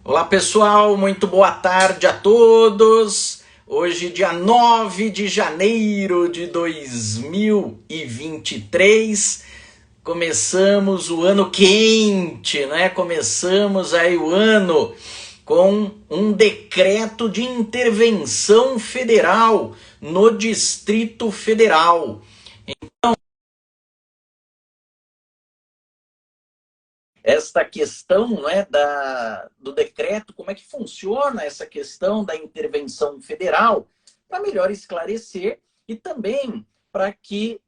Olá pessoal, muito boa tarde a todos. Hoje, dia 9 de janeiro de 2023, começamos o ano quente, né? Começamos aí o ano com um decreto de intervenção federal no Distrito Federal. Esta questão, não é, do decreto, como é que funciona essa questão da intervenção federal, para melhor esclarecer e também para que,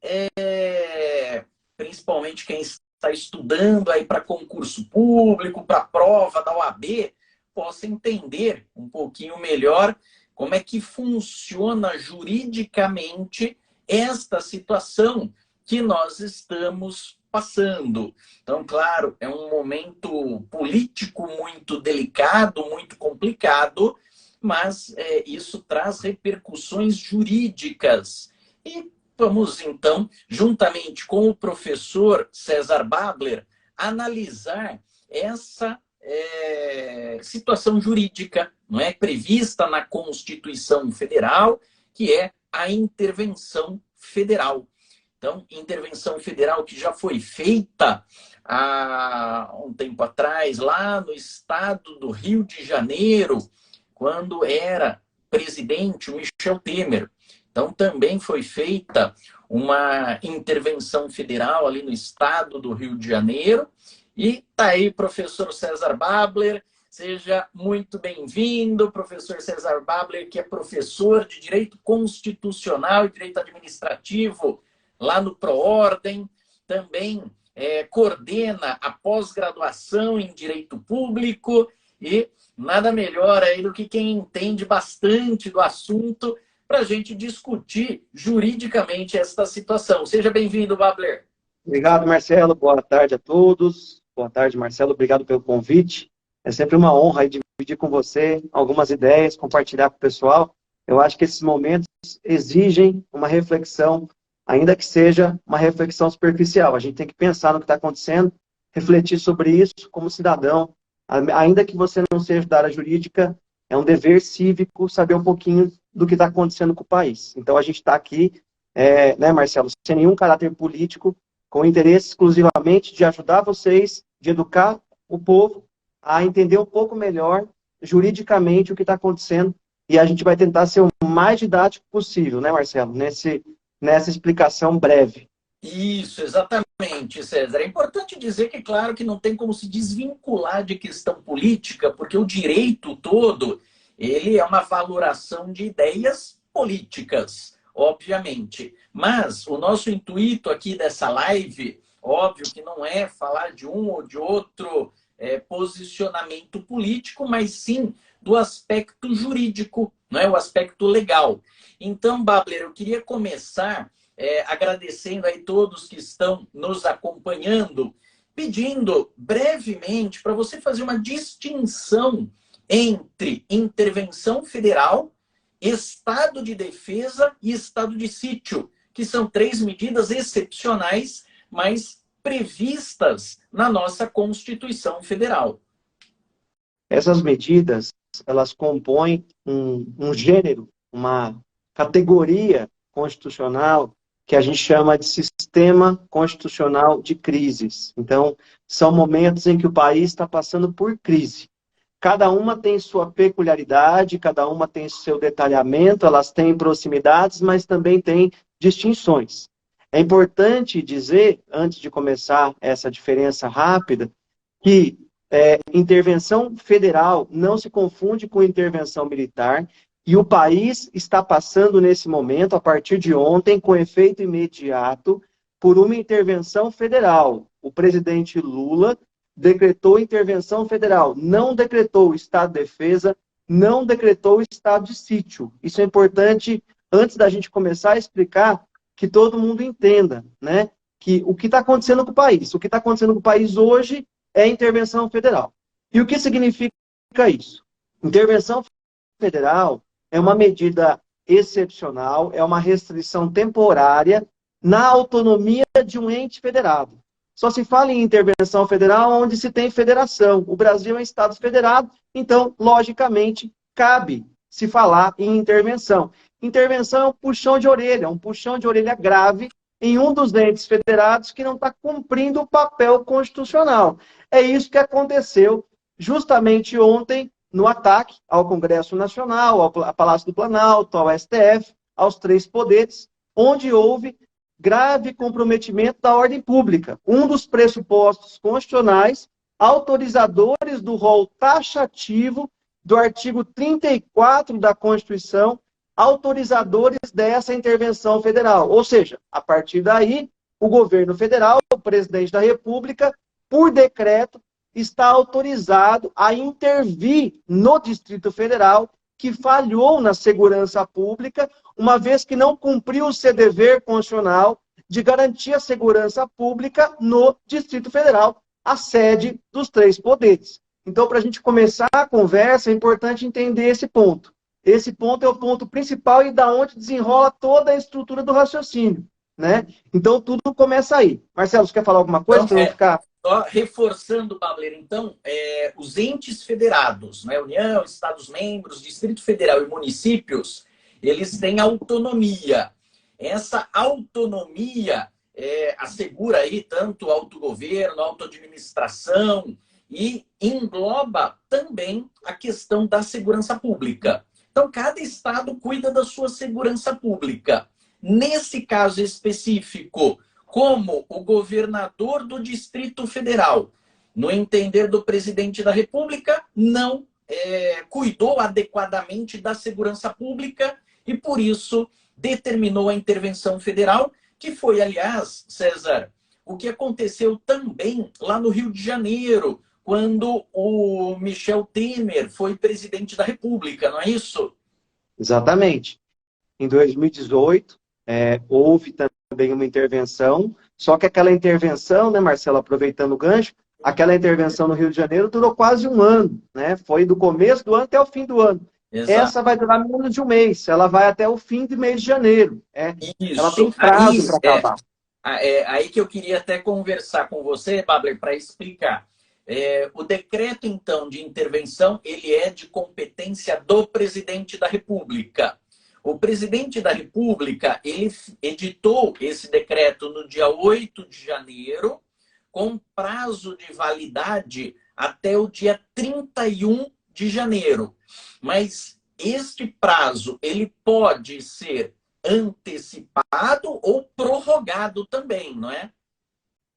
principalmente quem está estudando aí para concurso público, para prova da OAB, possa entender um pouquinho melhor como é que funciona juridicamente esta situação que nós estamos passando. Então, claro, é um momento político muito delicado, muito complicado, mas isso traz repercussões jurídicas. E vamos, então, juntamente com o professor César Babler, analisar essa situação jurídica, não é, prevista na Constituição Federal, que é a intervenção federal. Então, intervenção federal que já foi feita há um tempo atrás, lá no estado do Rio de Janeiro, quando era presidente o Michel Temer. Então, também foi feita uma intervenção federal ali no estado do Rio de Janeiro. E está aí, professor César Babler. Seja muito bem-vindo, professor César Babler, que é professor de Direito Constitucional e Direito Administrativo lá no ProOrdem, também coordena a pós-graduação em Direito Público e nada melhor aí do que quem entende bastante do assunto para a gente discutir juridicamente esta situação. Seja bem-vindo, Babler. Obrigado, Marcelo. Boa tarde a todos. Boa tarde, Marcelo. Obrigado pelo convite. É sempre uma honra aí dividir com você algumas ideias, compartilhar com o pessoal. Eu acho que esses momentos exigem uma reflexão, ainda que seja uma reflexão superficial. A gente tem que pensar no que está acontecendo, refletir sobre isso como cidadão. Ainda que você não seja da área jurídica, é um dever cívico saber um pouquinho do que está acontecendo com o país. Então, a gente está aqui, né, Marcelo, sem nenhum caráter político, com interesse exclusivamente de ajudar vocês, de educar o povo a entender um pouco melhor, juridicamente, o que está acontecendo. E a gente vai tentar ser o mais didático possível, né, Marcelo? Nessa explicação breve. Isso, exatamente, César. É importante dizer que, claro, que não tem como se desvincular de questão política, porque o direito todo, ele é uma valoração de ideias políticas, obviamente. Mas o nosso intuito aqui dessa live, óbvio que não é falar de um ou de outro posicionamento político, mas sim do aspecto jurídico, não é? O aspecto legal. Então, Babler, eu queria começar agradecendo aí todos que estão nos acompanhando, pedindo brevemente para você fazer uma distinção entre intervenção federal, estado de defesa e estado de sítio, que são três medidas excepcionais, mas previstas na nossa Constituição Federal. Essas medidas, elas compõem um gênero, uma categoria constitucional que a gente chama de sistema constitucional de crises. Então, são momentos em que o país está passando por crise. Cada uma tem sua peculiaridade, cada uma tem seu detalhamento, elas têm proximidades, mas também têm distinções. É importante dizer, antes de começar essa diferença rápida, que intervenção federal não se confunde com intervenção militar, e o país está passando nesse momento, a partir de ontem, com efeito imediato, por uma intervenção federal. O presidente Lula decretou intervenção federal, não decretou o estado de defesa, não decretou o estado de sítio. Isso é importante, antes da gente começar a explicar, que todo mundo entenda, né? Que o que está acontecendo com o país? O que está acontecendo com o país hoje é intervenção federal. E o que significa isso? Intervenção federal é uma medida excepcional, é uma restrição temporária na autonomia de um ente federado. só se fala em intervenção federal onde se tem federação. O Brasil é um Estado federado, então, logicamente, cabe se falar em intervenção. Intervenção é um puxão de orelha grave em um dos entes federados que não está cumprindo o papel constitucional. É isso que aconteceu justamente ontem no ataque ao Congresso Nacional, ao Palácio do Planalto, ao STF, aos três poderes, onde houve grave comprometimento da ordem pública. Um dos pressupostos constitucionais autorizadores do rol taxativo do artigo 34 da Constituição, autorizadores dessa intervenção federal. Ou seja, a partir daí, o governo federal, o presidente da República, por decreto, está autorizado a intervir no Distrito Federal, que falhou na segurança pública, uma vez que não cumpriu o seu dever constitucional de garantir a segurança pública no Distrito Federal, a sede dos três poderes. Então, para a gente começar a conversa, é importante entender esse ponto. Esse ponto é o ponto principal e da onde desenrola toda a estrutura do raciocínio, né? Então, tudo começa aí. Marcelo, você quer falar alguma coisa? Então, para não ficar... Só reforçando, Babler, então, os entes federados, né, União, Estados-membros, Distrito Federal e municípios, eles têm autonomia. Essa autonomia assegura aí tanto autogoverno, autoadministração e engloba também a questão da segurança pública. Então, cada estado cuida da sua segurança pública. Nesse caso específico, como o governador do Distrito Federal, no entender do presidente da República, não cuidou adequadamente da segurança pública e, por isso, determinou a intervenção federal, que foi, aliás, César, o que aconteceu também lá no Rio de Janeiro, quando o Michel Temer foi presidente da República, não é isso? Exatamente. Em 2018, houve também uma intervenção, só que aquela intervenção, né, Marcelo, aproveitando o gancho, aquela intervenção no Rio de Janeiro durou quase um ano, né? Foi do começo do ano até o fim do ano. Exato. Essa vai durar menos de um mês, ela vai até o fim do mês de janeiro. Isso. Ela tem prazo para acabar. Aí que eu queria até conversar com você, Babler, para explicar. O decreto, então, de intervenção, ele é de competência do presidente da República. O presidente da República, ele editou esse decreto no dia 8 de janeiro, com prazo de validade até o dia 31 de janeiro. Mas este prazo, ele pode ser antecipado ou prorrogado também, não é?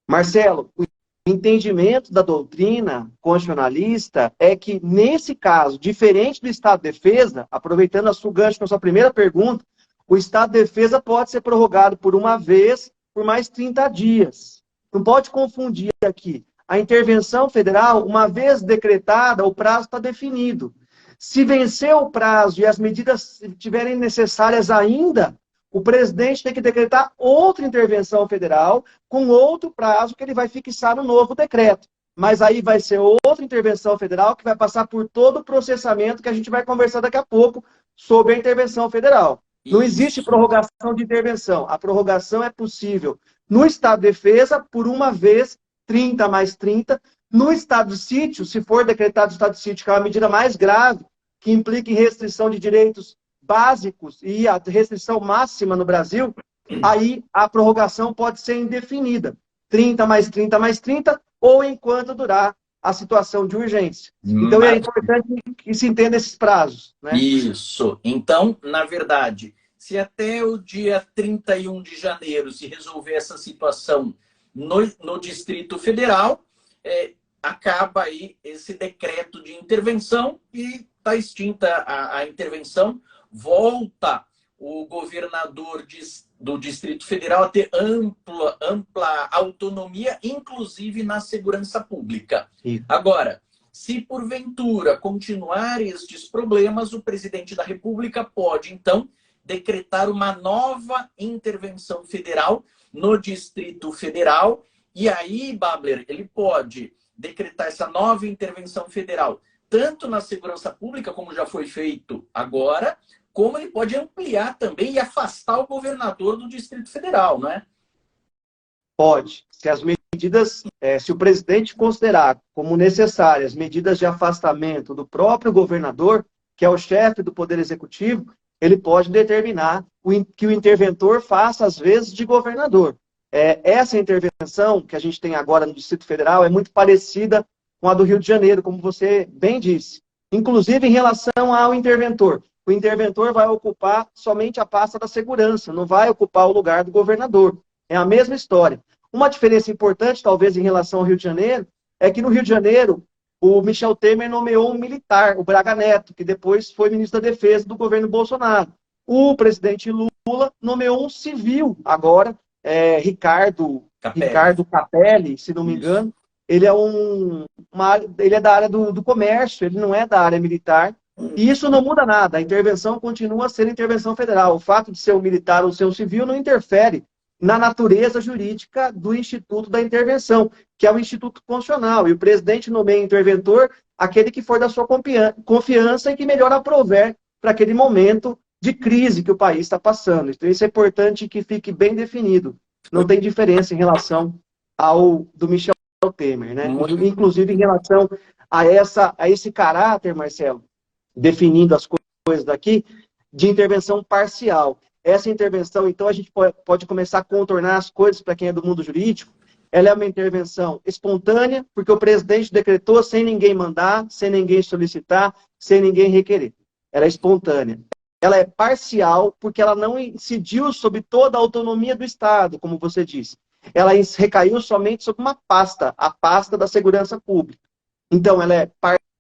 Marcelo, o entendimento da doutrina constitucionalista é que, nesse caso, diferente do Estado de Defesa, aproveitando a sua gancho com a sua primeira pergunta, o Estado de Defesa pode ser prorrogado por uma vez, por mais 30 dias. Não pode confundir aqui. A intervenção federal, uma vez decretada, o prazo está definido. Se vencer o prazo e as medidas estiverem necessárias ainda, o presidente tem que decretar outra intervenção federal com outro prazo que ele vai fixar no novo decreto. Mas aí vai ser outra intervenção federal que vai passar por todo o processamento que a gente vai conversar daqui a pouco sobre a intervenção federal. Não existe prorrogação de intervenção. A prorrogação é possível no estado de defesa por uma vez, 30 mais 30. No estado de sítio, se for decretado o estado de sítio, que é uma medida mais grave, que implica em restrição de direitos básicos e a restrição máxima no Brasil, aí a prorrogação pode ser indefinida. 30 mais 30 mais 30, ou enquanto durar a situação de urgência. Então é importante que se entenda esses prazos, né? Isso. Então, na verdade, se até o dia 31 de janeiro se resolver essa situação no Distrito Federal, acaba aí esse decreto de intervenção e está extinta a intervenção, volta o governador do Distrito Federal a ter ampla autonomia, inclusive na segurança pública. Sim. Agora, se porventura continuar estes problemas, o presidente da República pode, então, decretar uma nova intervenção federal no Distrito Federal, e aí, Babler, ele pode decretar essa nova intervenção federal tanto na segurança pública, como já foi feito agora, como ele pode ampliar também e afastar o governador do Distrito Federal, não é? Pode. Se as medidas, se o presidente considerar como necessárias medidas de afastamento do próprio governador, que é o chefe do Poder Executivo, ele pode determinar que o interventor faça, às vezes, de governador. Essa intervenção que a gente tem agora no Distrito Federal é muito parecida com a do Rio de Janeiro, como você bem disse. Inclusive, em relação ao interventor. O interventor vai ocupar somente a pasta da segurança, não vai ocupar o lugar do governador. É a mesma história. Uma diferença importante, talvez, em relação ao Rio de Janeiro, é que no Rio de Janeiro, o Michel Temer nomeou um militar, o Braga Neto, que depois foi ministro da Defesa do governo Bolsonaro. O presidente Lula nomeou um civil agora, Ricardo Capelli, se não me engano. Ele é da área do comércio, ele não é da área militar. E isso não muda nada, a intervenção continua a ser intervenção federal. O fato de ser um militar ou ser um civil não interfere na natureza jurídica do Instituto da Intervenção, que é o Instituto Constitucional. E o presidente nomeia interventor aquele que for da sua confiança e que melhor aprover para aquele momento de crise que o país está passando. Então isso é importante que fique bem definido. Não tem diferença em relação ao do Michel Temer, né? Inclusive em relação a esse caráter, Marcelo, definindo as coisas daqui, de intervenção parcial. Essa intervenção, então, a gente pode começar a contornar as coisas para quem é do mundo jurídico. Ela é uma intervenção espontânea, porque o presidente decretou sem ninguém mandar, sem ninguém solicitar, sem ninguém requerer. Ela é espontânea. Ela é parcial, porque ela não incidiu sobre toda a autonomia do Estado, como você disse. Ela recaiu somente sobre uma pasta, a pasta da segurança pública. Então, ela é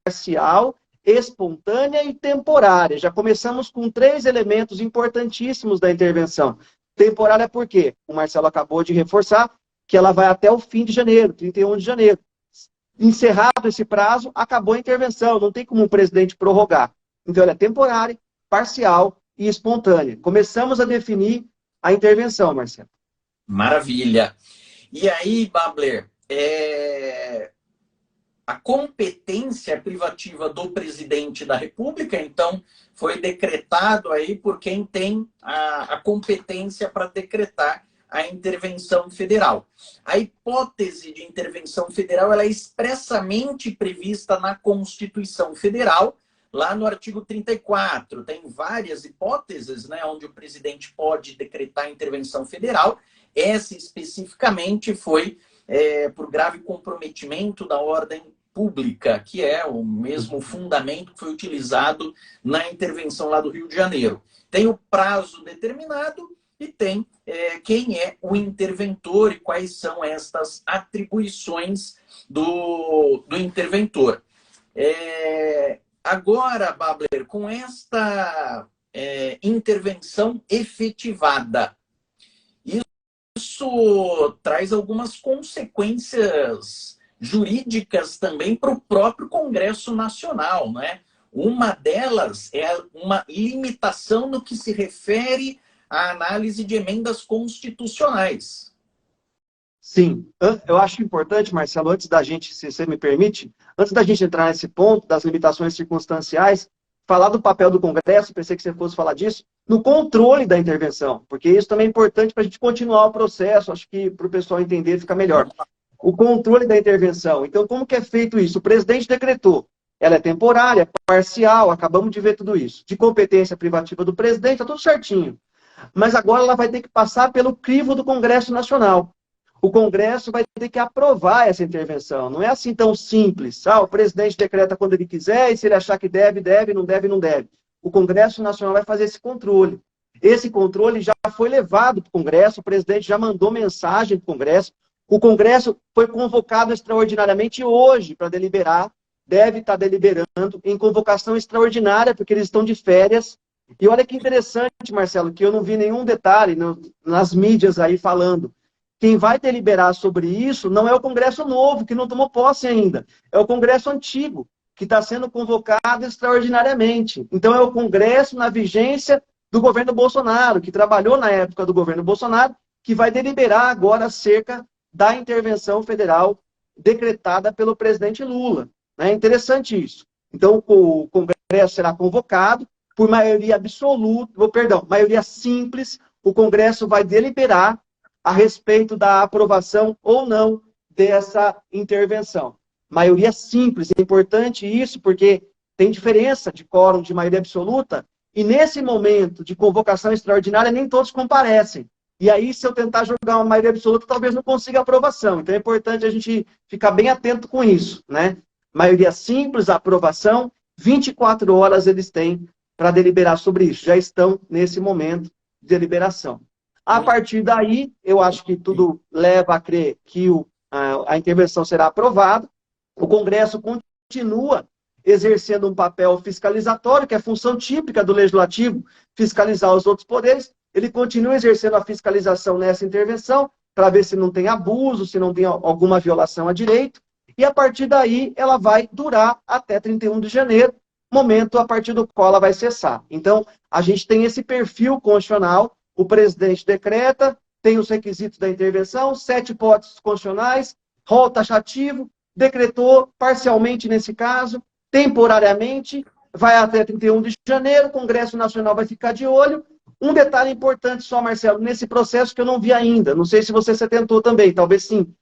parcial, espontânea e temporária. Já começamos com 3 elementos importantíssimos da intervenção. Temporária por quê? O Marcelo acabou de reforçar que ela vai até o fim de janeiro, 31 de janeiro. Encerrado esse prazo, acabou a intervenção, não tem como o presidente prorrogar. Então ela é temporária, parcial e espontânea. Começamos a definir a intervenção, Marcelo. Maravilha. E aí, Babler, a competência privativa do presidente da República, então, foi decretado aí por quem tem a competência para decretar a intervenção federal. A hipótese de intervenção federal ela é expressamente prevista na Constituição Federal, lá no artigo 34. Tem várias hipóteses, né, onde o presidente pode decretar intervenção federal. Essa especificamente foi por grave comprometimento da ordem pública, que é o mesmo fundamento que foi utilizado na intervenção lá do Rio de Janeiro. Tem o prazo determinado e tem quem é o interventor e quais são estas atribuições do interventor. Agora, Babler, com esta intervenção efetivada, isso traz algumas consequências jurídicas também para o próprio Congresso Nacional, né? Uma delas é uma limitação no que se refere à análise de emendas constitucionais. Sim, eu acho importante, Marcelo, antes da gente, se você me permite, antes da gente entrar nesse ponto das limitações circunstanciais, falar do papel do Congresso, pensei que você fosse falar disso, no controle da intervenção, porque isso também é importante para a gente continuar o processo, acho que para o pessoal entender fica melhor. O controle da intervenção. Então, como que é feito isso? O presidente decretou. Ela é temporária, parcial, acabamos de ver tudo isso. De competência privativa do presidente, está tudo certinho. Mas agora ela vai ter que passar pelo crivo do Congresso Nacional. O Congresso vai ter que aprovar essa intervenção. Não é assim tão simples. O presidente decreta quando ele quiser e se ele achar que deve, deve, não deve, não deve. O Congresso Nacional vai fazer esse controle. Esse controle já foi levado para o Congresso, o presidente já mandou mensagem para o Congresso. O Congresso foi convocado extraordinariamente hoje para deliberar, deve estar deliberando em convocação extraordinária, porque eles estão de férias. E olha que interessante, Marcelo, que eu não vi nenhum detalhe nas mídias aí falando. Quem vai deliberar sobre isso não é o Congresso novo, que não tomou posse ainda. É o Congresso antigo, que está sendo convocado extraordinariamente. Então é o Congresso na vigência do governo Bolsonaro, que trabalhou na época do governo Bolsonaro, que vai deliberar agora acerca da intervenção federal decretada pelo presidente Lula. É interessante isso. Então, o Congresso será convocado por maioria absoluta, maioria simples, o Congresso vai deliberar a respeito da aprovação ou não dessa intervenção. Maioria simples, é importante isso, porque tem diferença de quórum de maioria absoluta, e nesse momento de convocação extraordinária, nem todos comparecem. E aí, se eu tentar jogar uma maioria absoluta, talvez não consiga aprovação. Então, é importante a gente ficar bem atento com isso, né? Maioria simples, aprovação, 24 horas eles têm para deliberar sobre isso. Já estão nesse momento de deliberação. A partir daí, eu acho que tudo leva a crer que a intervenção será aprovada. O Congresso continua exercendo um papel fiscalizatório, que é função típica do Legislativo, fiscalizar os outros poderes. Ele continua exercendo a fiscalização nessa intervenção, para ver se não tem abuso, se não tem alguma violação a direito. E a partir daí, ela vai durar até 31 de janeiro, momento a partir do qual ela vai cessar. Então, a gente tem esse perfil constitucional, o presidente decreta, tem os requisitos da intervenção, 7 hipóteses constitucionais, rol taxativo, decretou parcialmente nesse caso, temporariamente, vai até 31 de janeiro, o Congresso Nacional vai ficar de olho. Um detalhe importante só, Marcelo, nesse processo que eu não vi ainda, não sei se você se atentou também, talvez sim,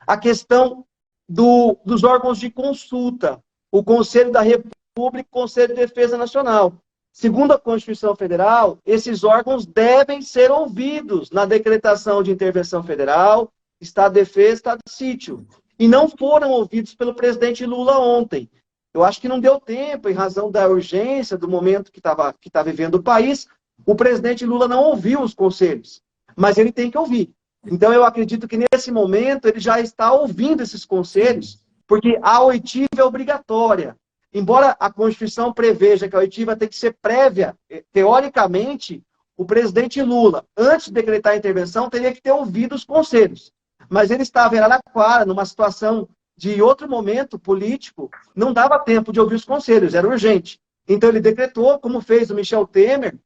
a questão dos órgãos de consulta, o Conselho da República e o Conselho de Defesa Nacional. Segundo a Constituição Federal, esses órgãos devem ser ouvidos na decretação de intervenção federal, Estado de Defesa, Estado de Sítio. E não foram ouvidos pelo presidente Lula ontem. Eu acho que não deu tempo, em razão da urgência, do momento que está vivendo o país, o presidente Lula não ouviu os conselhos. Mas ele tem que ouvir. Então, eu acredito que nesse momento ele já está ouvindo esses conselhos, porque a oitiva é obrigatória. Embora a Constituição preveja que a oitiva tem que ser prévia, teoricamente, o presidente Lula, antes de decretar a intervenção, teria que ter ouvido os conselhos. Mas ele estava em Araraquara, numa situação de outro momento político, não dava tempo de ouvir os conselhos, era urgente. Então ele decretou, como fez o Michel Temer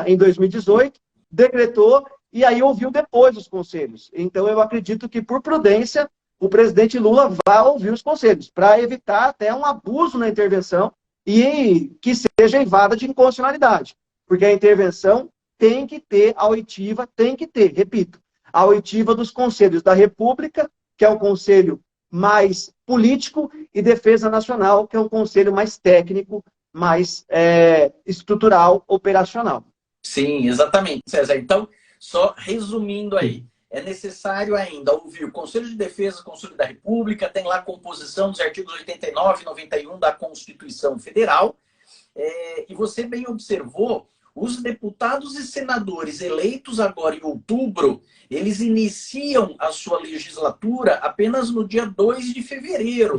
em 2018, decretou e aí ouviu depois os conselhos. Então eu acredito que, por prudência, o presidente Lula vai ouvir os conselhos, para evitar até um abuso na intervenção e que seja evada de inconstitucionalidade. Porque a intervenção tem que ter a oitiva, tem que ter, repito, a oitiva dos conselhos da República, que é um conselho mais político, e Defesa Nacional, que é um conselho mais técnico, mais estrutural, operacional. Sim, exatamente, César. Então, só resumindo aí, é necessário ainda ouvir o Conselho de Defesa, o Conselho da República, tem lá a composição dos artigos 89 e 91 da Constituição Federal, e você bem observou, os deputados e senadores eleitos agora em outubro, eles iniciam a sua legislatura apenas no dia 2 de fevereiro.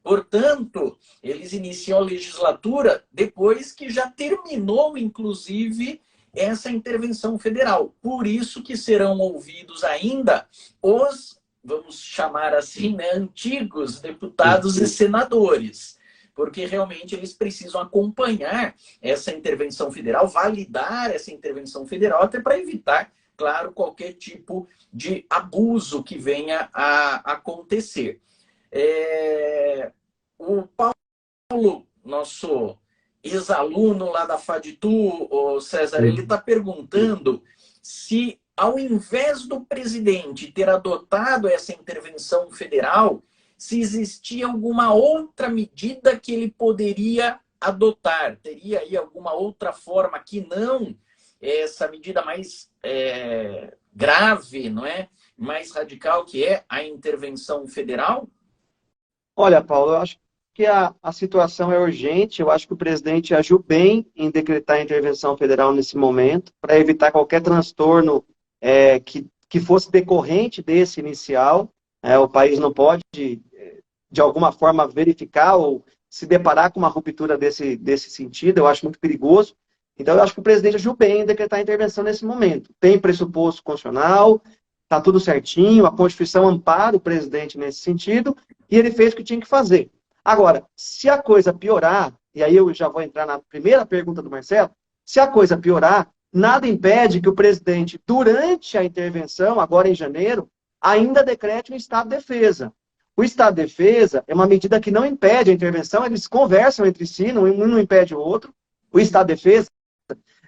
Portanto, eles iniciam a legislatura depois que já terminou, inclusive, essa intervenção federal. Por isso que serão ouvidos ainda os, vamos chamar assim, né, antigos deputados e senadores. Porque realmente eles precisam acompanhar essa intervenção federal, validar essa intervenção federal, até para evitar, claro, qualquer tipo de abuso que venha a acontecer. O Paulo, nosso ex-aluno lá da FADTU, o César, ele está perguntando se, ao invés do presidente ter adotado essa intervenção federal, se existia alguma outra medida que ele poderia adotar. Teria aí alguma outra forma que não essa medida mais grave, não é? Mais radical, que é a intervenção federal? Olha, Paulo, eu acho que a situação é urgente. Eu acho que o presidente agiu bem em decretar a intervenção federal nesse momento, para evitar qualquer transtorno que fosse decorrente desse inicial. O país não pode, de alguma forma, verificar ou se deparar com uma ruptura desse sentido. Eu acho muito perigoso. Então, eu acho que o presidente agiu bem em decretar a intervenção nesse momento. Tem pressuposto constitucional, está tudo certinho, a Constituição ampara o presidente nesse sentido, e ele fez o que tinha que fazer. Agora, se a coisa piorar, e aí eu já vou entrar na primeira pergunta do Marcelo, se a coisa piorar, nada impede que o presidente, durante a intervenção, agora em janeiro, ainda decrete um estado de defesa. O estado de defesa é uma medida que não impede a intervenção, eles conversam entre si, um não impede o outro. O estado de defesa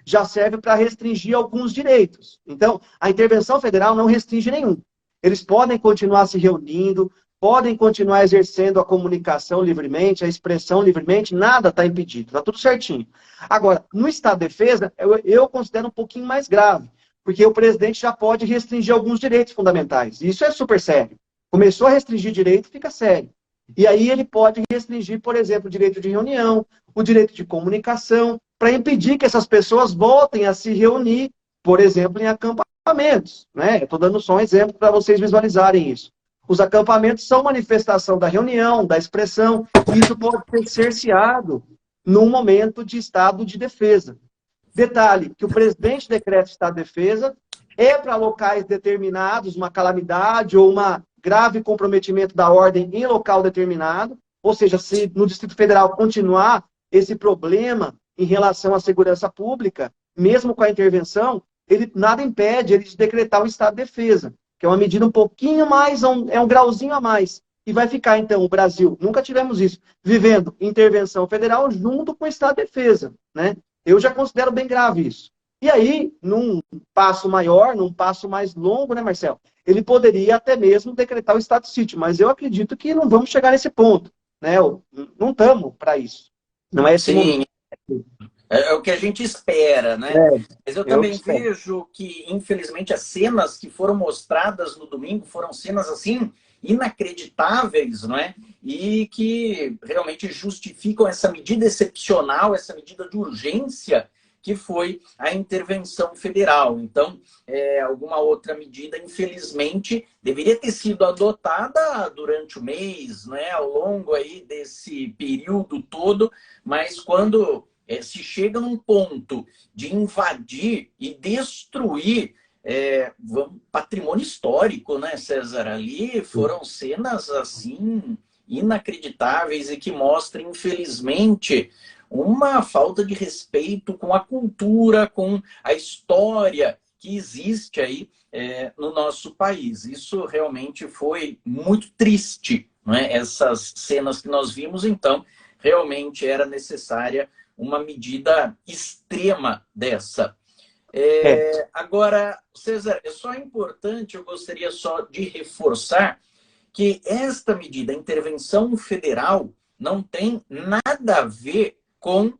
já serve para restringir alguns direitos. Então, a intervenção federal não restringe nenhum. Eles podem continuar se reunindo, podem continuar exercendo a comunicação livremente, a expressão livremente, nada está impedido, está tudo certinho. Agora, no Estado de Defesa, eu considero um pouquinho mais grave, porque o presidente já pode restringir alguns direitos fundamentais. Isso é super sério. Começou a restringir direito, fica sério. E aí ele pode restringir, por exemplo, o direito de reunião, o direito de comunicação, para impedir que essas pessoas voltem a se reunir, por exemplo, em acampamentos. Né? Eu estou dando só um exemplo para vocês visualizarem isso. Os acampamentos são manifestação da reunião, da expressão, e isso pode ser cerceado num momento de estado de defesa. Detalhe, que o presidente decreta estado de defesa é para locais determinados, uma calamidade ou uma grave comprometimento da ordem em local determinado, ou seja, se no Distrito Federal continuar esse problema em relação à segurança pública, mesmo com a intervenção, nada impede ele de decretar um estado de defesa, que é uma medida um pouquinho mais, é um grauzinho a mais. E vai ficar, então, o Brasil, nunca tivemos isso, vivendo intervenção federal junto com o estado de defesa. Né? Eu já considero bem grave isso. E aí, num passo maior, num passo mais longo, né, Marcelo? Ele poderia até mesmo decretar o estado de sítio, mas eu acredito que não vamos chegar nesse ponto. Né? Não estamos para isso. Não é esse momento. É o que a gente espera, né? Mas eu também vejo que, infelizmente, as cenas que foram mostradas no domingo foram cenas, assim, inacreditáveis, não é? E que realmente justificam essa medida excepcional, essa medida de urgência que foi a intervenção federal. Então, alguma outra medida, infelizmente, deveria ter sido adotada durante o mês, né? Ao longo aí desse período todo, mas quando se chega num ponto de invadir e destruir patrimônio histórico, né, César? Ali foram cenas, assim, inacreditáveis e que mostram, infelizmente, uma falta de respeito com a cultura, com a história que existe aí no nosso país. Isso realmente foi muito triste, né? Essas cenas que nós vimos, então, realmente era necessária uma medida extrema dessa. Agora, César, é só importante, eu gostaria só de reforçar que esta medida, a intervenção federal, não tem nada a ver com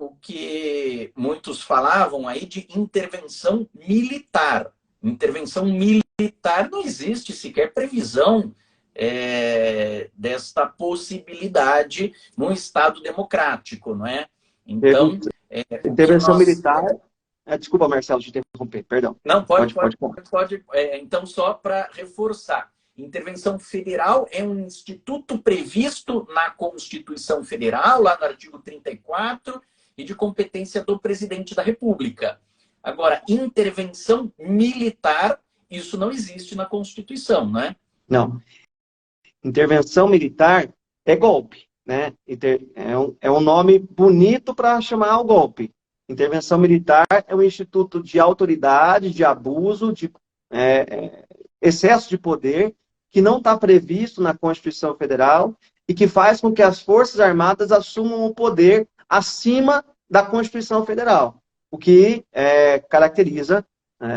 o que muitos falavam aí de intervenção militar. Intervenção militar não existe sequer previsão desta possibilidade num Estado democrático, não é? Então, intervenção militar... Desculpa, Marcelo, te interromper, perdão. Não, pode. Então, só para reforçar, intervenção federal é um instituto previsto na Constituição Federal, lá no artigo 34, e de competência do presidente da República. Agora, intervenção militar, isso não existe na Constituição, né? Não. Intervenção militar é golpe, né? É um nome bonito para chamar o golpe. Intervenção militar é um instituto de autoridade, de abuso, de excesso de poder, que não está previsto na Constituição Federal e que faz com que as Forças Armadas assumam o poder acima da Constituição Federal, o que caracteriza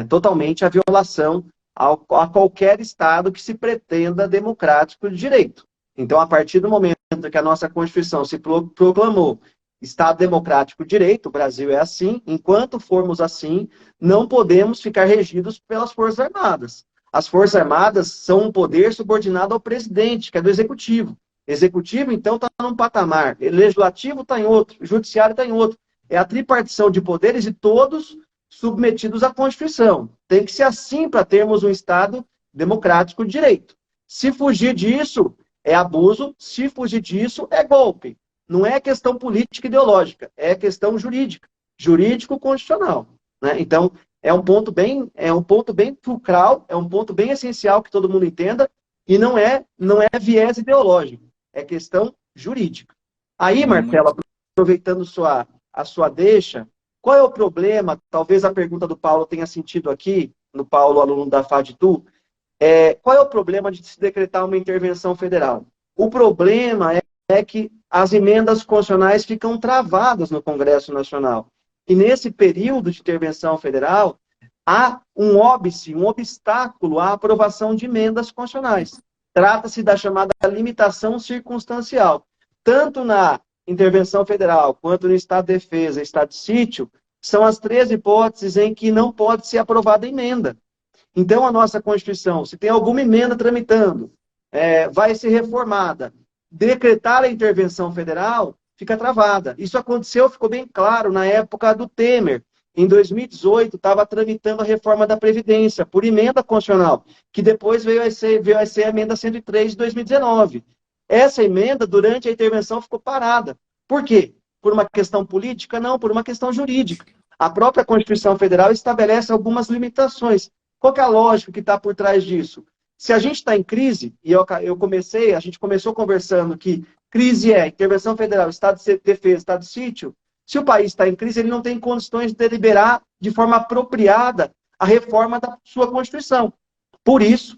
totalmente a violação a qualquer Estado que se pretenda democrático de direito. Então, a partir do momento que a nossa Constituição se proclamou Estado democrático de direito, o Brasil é assim, enquanto formos assim, não podemos ficar regidos pelas Forças Armadas. As Forças Armadas são um poder subordinado ao presidente, que é do Executivo. Executivo, então, está num patamar. Legislativo está em outro. Judiciário está em outro. É a tripartição de poderes e todos submetidos à Constituição. Tem que ser assim para termos um Estado democrático de direito. Se fugir disso, é abuso. Se fugir disso, é golpe. Não é questão política e ideológica. É questão jurídica. Jurídico-constitucional. Né? Então, é um ponto bem fulcral, é um ponto bem essencial que todo mundo entenda, e não é viés ideológico, é questão jurídica. Aí, Marcelo, aproveitando a sua deixa, qual é o problema? Talvez a pergunta do Paulo tenha sentido aqui, no Paulo, aluno da FADTU, qual é o problema de se decretar uma intervenção federal? O problema é que as emendas constitucionais ficam travadas no Congresso Nacional. E nesse período de intervenção federal, há um óbice, um obstáculo à aprovação de emendas constitucionais. Trata-se da chamada limitação circunstancial. Tanto na intervenção federal, quanto no estado de defesa, estado de sítio, são as 3 hipóteses em que não pode ser aprovada emenda. Então, a nossa Constituição, se tem alguma emenda tramitando, vai ser reformada, decretar a intervenção federal, fica travada. Isso aconteceu, ficou bem claro, na época do Temer. Em 2018, estava tramitando a reforma da Previdência, por emenda constitucional, que depois veio a ser a emenda 103 de 2019. Essa emenda, durante a intervenção, ficou parada. Por quê? Por uma questão política? Não, por uma questão jurídica. A própria Constituição Federal estabelece algumas limitações. Qual que é a lógica que está por trás disso? Se a gente está em crise, e a gente começou conversando que crise é intervenção federal, estado de defesa, estado de sítio. Se o país está em crise, ele não tem condições de deliberar de forma apropriada a reforma da sua Constituição. Por isso,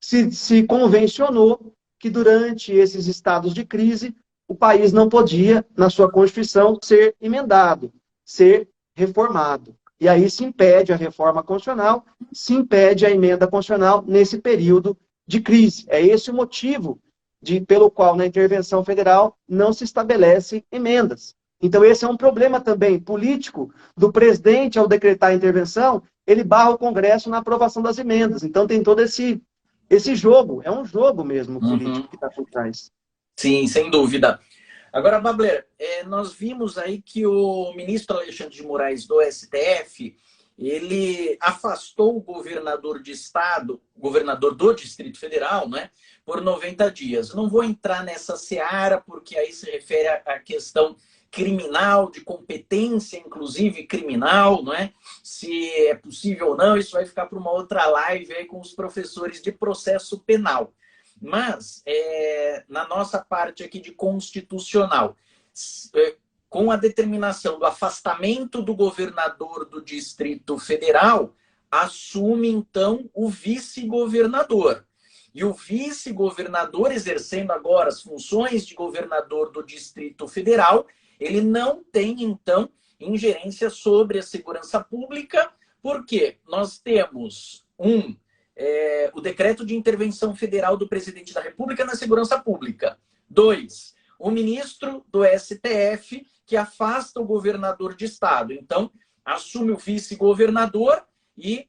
se convencionou que durante esses estados de crise, o país não podia, na sua Constituição, ser emendado, ser reformado. E aí se impede a reforma constitucional, se impede a emenda constitucional nesse período de crise. É esse o motivo pelo qual na intervenção federal não se estabelecem emendas. Então esse é um problema também político do presidente ao decretar a intervenção, ele barra o Congresso na aprovação das emendas. Então tem todo esse jogo, é um jogo mesmo político que está por trás. Sim, sem dúvida. Agora, Babler, nós vimos aí que o ministro Alexandre de Moraes do STF, ele afastou o governador de estado, governador do Distrito Federal, né, por 90 dias. Não vou entrar nessa seara, porque aí se refere à questão criminal, de competência, inclusive criminal, não é? Se é possível ou não, isso vai ficar para uma outra live aí com os professores de processo penal. Mas, na nossa parte aqui de constitucional, com a determinação do afastamento do governador do Distrito Federal, assume, então, o vice-governador. E o vice-governador, exercendo agora as funções de governador do Distrito Federal, ele não tem, então, ingerência sobre a segurança pública, porque nós temos o decreto de intervenção federal do presidente da República na segurança pública. 2, o ministro do STF que afasta o governador de estado. Então, assume o vice-governador e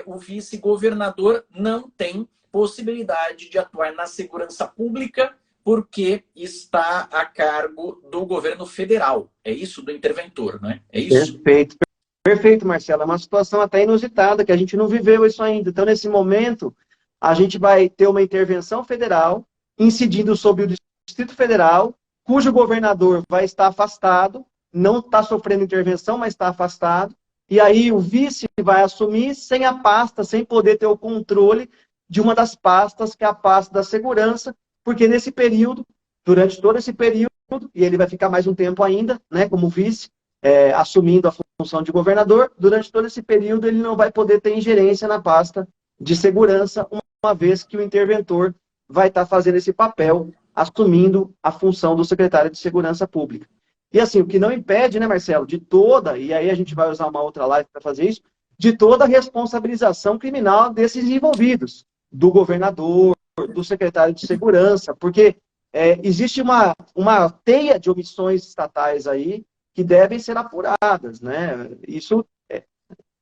o vice-governador não tem possibilidade de atuar na segurança pública porque está a cargo do governo federal. É isso, do interventor, não é? É isso? Perfeito. Perfeito, Marcelo. É uma situação até inusitada, que a gente não viveu isso ainda. Então, nesse momento, a gente vai ter uma intervenção federal incidindo sobre o Distrito Federal, cujo governador vai estar afastado, não está sofrendo intervenção, mas está afastado. E aí o vice vai assumir sem a pasta, sem poder ter o controle de uma das pastas, que é a pasta da segurança, porque nesse período, durante todo esse período, e ele vai ficar mais um tempo ainda, né, como vice, assumindo a função de governador, durante todo esse período ele não vai poder ter ingerência na pasta de segurança, uma vez que o interventor vai estar fazendo esse papel, assumindo a função do secretário de Segurança Pública. E assim, o que não impede, né, Marcelo, de toda, e aí a gente vai usar uma outra live para fazer isso, de toda a responsabilização criminal desses envolvidos, do governador, do secretário de Segurança, porque existe uma teia de omissões estatais aí que devem ser apuradas, né? Isso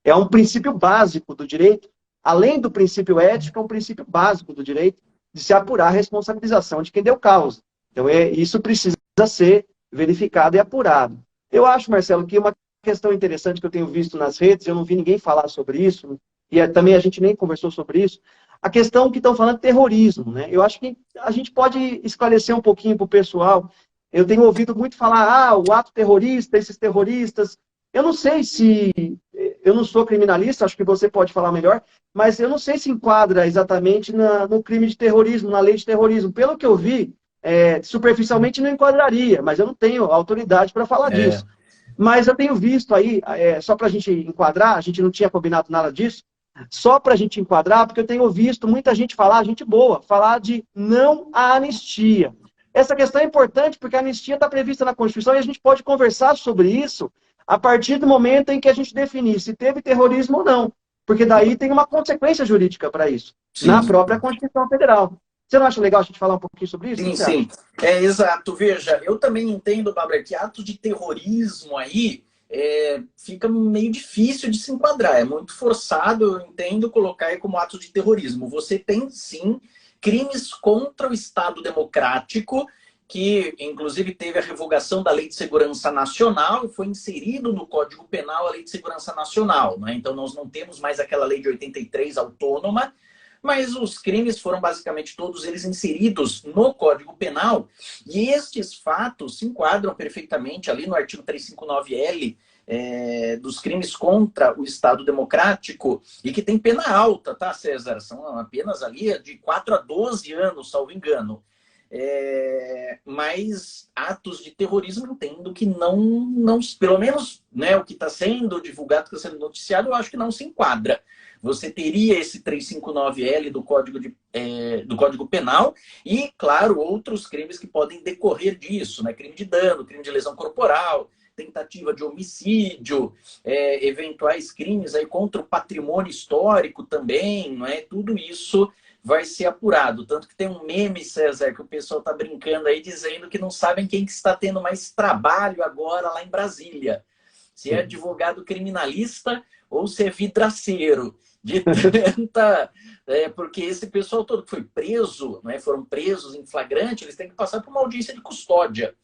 é um princípio básico do direito, além do princípio ético, é um princípio básico do direito de se apurar a responsabilização de quem deu causa. Então, isso precisa ser verificado e apurado. Eu acho, Marcelo, que uma questão interessante que eu tenho visto nas redes, eu não vi ninguém falar sobre isso, e também a gente nem conversou sobre isso, a questão que estão falando de terrorismo, né? Eu acho que a gente pode esclarecer um pouquinho para o pessoal. Eu tenho ouvido muito falar, o ato terrorista, esses terroristas. Eu não sei se... Eu não sou criminalista, acho que você pode falar melhor, mas eu não sei se enquadra exatamente no crime de terrorismo, na lei de terrorismo. Pelo que eu vi, superficialmente não enquadraria, mas eu não tenho autoridade para falar disso. Mas eu tenho visto aí, só para a gente enquadrar, a gente não tinha combinado nada disso, só para a gente enquadrar, porque eu tenho visto muita gente falar, gente boa, falar de não à anistia. Essa questão é importante porque a anistia está prevista na Constituição e a gente pode conversar sobre isso a partir do momento em que a gente definir se teve terrorismo ou não. Porque daí tem uma consequência jurídica para isso, na própria Constituição Federal. Você não acha legal a gente falar um pouquinho sobre isso? O Sim, que você sim. acha? Exato. Veja, eu também entendo, Bárbara, que atos de terrorismo aí fica meio difícil de se enquadrar. É muito forçado, eu entendo, colocar aí como ato de terrorismo. Você tem, sim, crimes contra o Estado Democrático, que inclusive teve a revogação da Lei de Segurança Nacional e foi inserido no Código Penal a Lei de Segurança Nacional, né? Então nós não temos mais aquela lei de 83 autônoma, mas os crimes foram basicamente todos eles inseridos no Código Penal, e estes fatos se enquadram perfeitamente ali no artigo 359-L dos crimes contra o Estado Democrático, e que tem pena alta, tá, César? São apenas ali de 4 a 12 anos, salvo engano. Mas atos de terrorismo, entendo que não pelo menos, né, o que está sendo divulgado, que está sendo noticiado, eu acho que não se enquadra. Você teria esse 359-L do Código Penal e, claro, outros crimes que podem decorrer disso, né? Crime de dano, crime de lesão corporal, tentativa de homicídio, eventuais crimes aí contra o patrimônio histórico também, não é? Tudo isso vai ser apurado. Tanto que tem um meme, César, que o pessoal está brincando aí, dizendo que não sabem quem que está tendo mais trabalho agora lá em Brasília. Se é advogado criminalista ou se é vidraceiro. De tanta... porque esse pessoal todo que foi preso, né, foram presos em flagrante, eles têm que passar por uma audiência de custódia.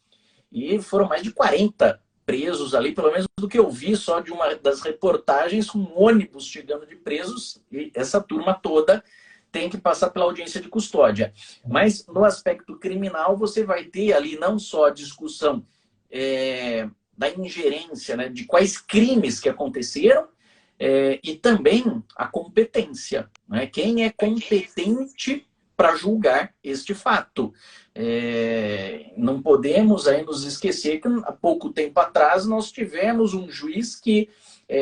E foram mais de 40 presos ali, pelo menos do que eu vi só de uma das reportagens, com um ônibus chegando de presos, e essa turma toda tem que passar pela audiência de custódia. Mas no aspecto criminal, você vai ter ali não só a discussão da ingerência, né, de quais crimes que aconteceram, e também a competência, né? Quem é competente para julgar este fato. Não podemos aí nos esquecer que há pouco tempo atrás nós tivemos um juiz que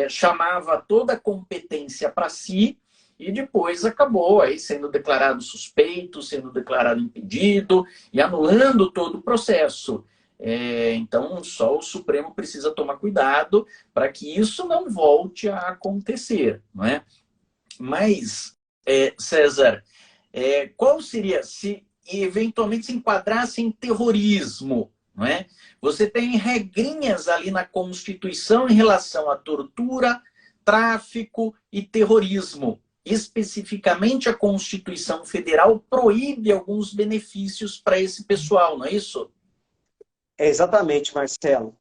chamava toda a competência para si e depois acabou aí sendo declarado suspeito, sendo declarado impedido e anulando todo o processo. Então, só o Supremo precisa tomar cuidado para que isso não volte a acontecer, não é? Mas, César, qual seria, se eventualmente se enquadrasse em terrorismo, não é? Você tem regrinhas ali na Constituição em relação à tortura, tráfico e terrorismo. Especificamente, a Constituição Federal proíbe alguns benefícios para esse pessoal, não é isso? Exatamente, Marcelo.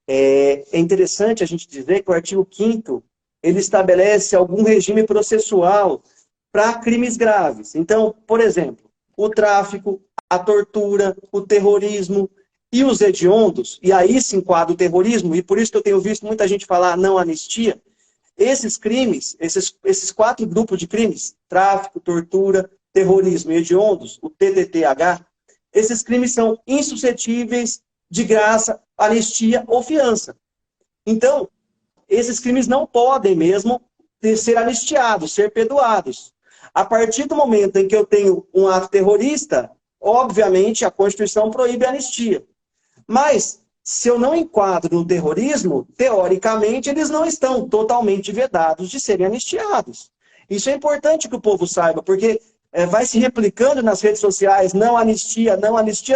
É interessante a gente dizer que o artigo 5º ele estabelece algum regime processual para crimes graves. Então, por exemplo, o tráfico, a tortura, o terrorismo e os hediondos, e aí se enquadra o terrorismo, e por isso que eu tenho visto muita gente falar não anistia, esses crimes, esses 4 grupos de crimes, tráfico, tortura, terrorismo e hediondos, o TTTH, esses crimes são insuscetíveis de graça, anistia ou fiança. Então, esses crimes não podem mesmo ser anistiados, ser perdoados. A partir do momento em que eu tenho um ato terrorista, obviamente a Constituição proíbe a anistia. Mas, se eu não enquadro no terrorismo, teoricamente eles não estão totalmente vedados de serem anistiados. Isso é importante que o povo saiba, porque vai se replicando nas redes sociais, não anistia,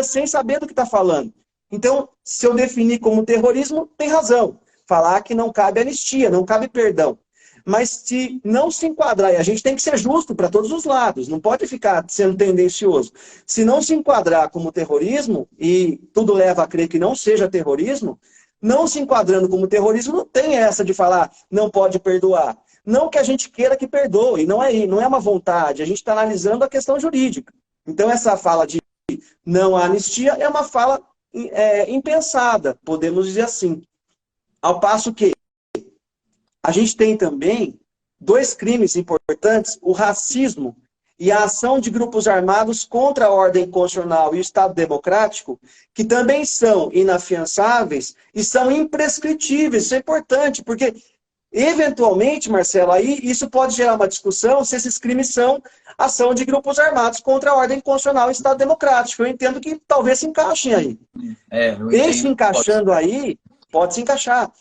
sem saber do que está falando. Então, se eu definir como terrorismo, tem razão. Falar que não cabe anistia, não cabe perdão. Mas se não se enquadrar, e a gente tem que ser justo para todos os lados, não pode ficar sendo tendencioso. Se não se enquadrar como terrorismo, e tudo leva a crer que não seja terrorismo, não se enquadrando como terrorismo, não tem essa de falar não pode perdoar. Não que a gente queira que perdoe, não é uma vontade, a gente está analisando a questão jurídica. Então essa fala de não há anistia é uma fala impensada, podemos dizer assim. Ao passo que a gente tem também 2 crimes importantes, o racismo e a ação de grupos armados contra a ordem constitucional e o Estado democrático, que também são inafiançáveis e são imprescritíveis. Isso é importante, porque, eventualmente, Marcelo, aí isso pode gerar uma discussão se esses crimes são ação de grupos armados contra a ordem constitucional e o Estado democrático. Eu entendo que talvez se encaixem aí. Em se encaixando aí, pode se encaixar.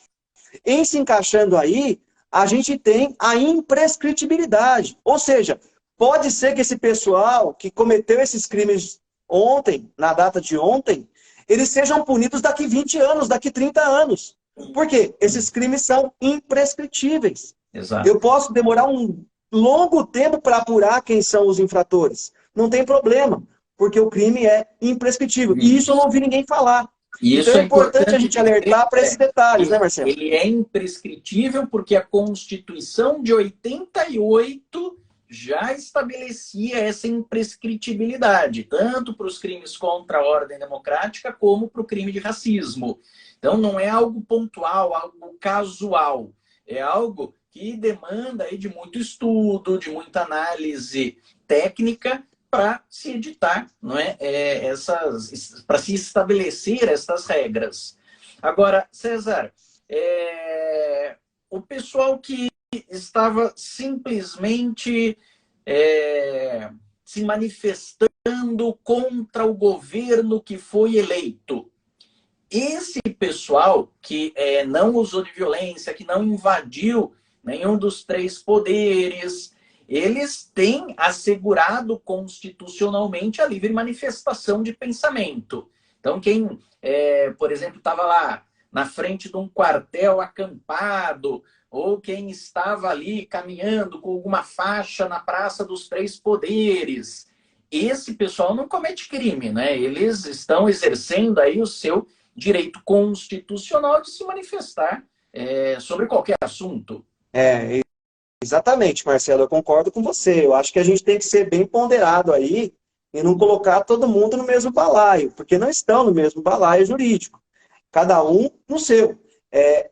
Em se encaixando aí, a gente tem a imprescritibilidade. Ou seja, pode ser que esse pessoal que cometeu esses crimes ontem, na data de ontem, eles sejam punidos daqui 20 anos, daqui 30 anos. Por quê? Esses crimes são imprescritíveis. Exato. Eu posso demorar um longo tempo para apurar quem são os infratores. Não tem problema, porque o crime é imprescritível. E isso eu não ouvi ninguém falar. Isso então é importante a gente alertar para esses detalhes, né, Marcelo? Ele é imprescritível porque a Constituição de 88 já estabelecia essa imprescritibilidade, tanto para os crimes contra a ordem democrática como para o crime de racismo. Então não é algo pontual, algo casual. É algo que demanda aí de muito estudo, de muita análise técnica para se editar, não é? Para se estabelecer essas regras. Agora, César, o pessoal que estava simplesmente se manifestando contra o governo que foi eleito, esse pessoal que não usou de violência, que não invadiu nenhum dos três poderes, eles têm assegurado constitucionalmente a livre manifestação de pensamento. Então, quem, por exemplo, estava lá na frente de um quartel acampado, ou quem estava ali caminhando com alguma faixa na Praça dos Três Poderes, esse pessoal não comete crime, né? Eles estão exercendo aí o seu direito constitucional de se manifestar sobre qualquer assunto. Exatamente, Marcelo, eu concordo com você. Eu acho que a gente tem que ser bem ponderado aí e não colocar todo mundo no mesmo balaio, porque não estão no mesmo balaio jurídico. Cada um no seu.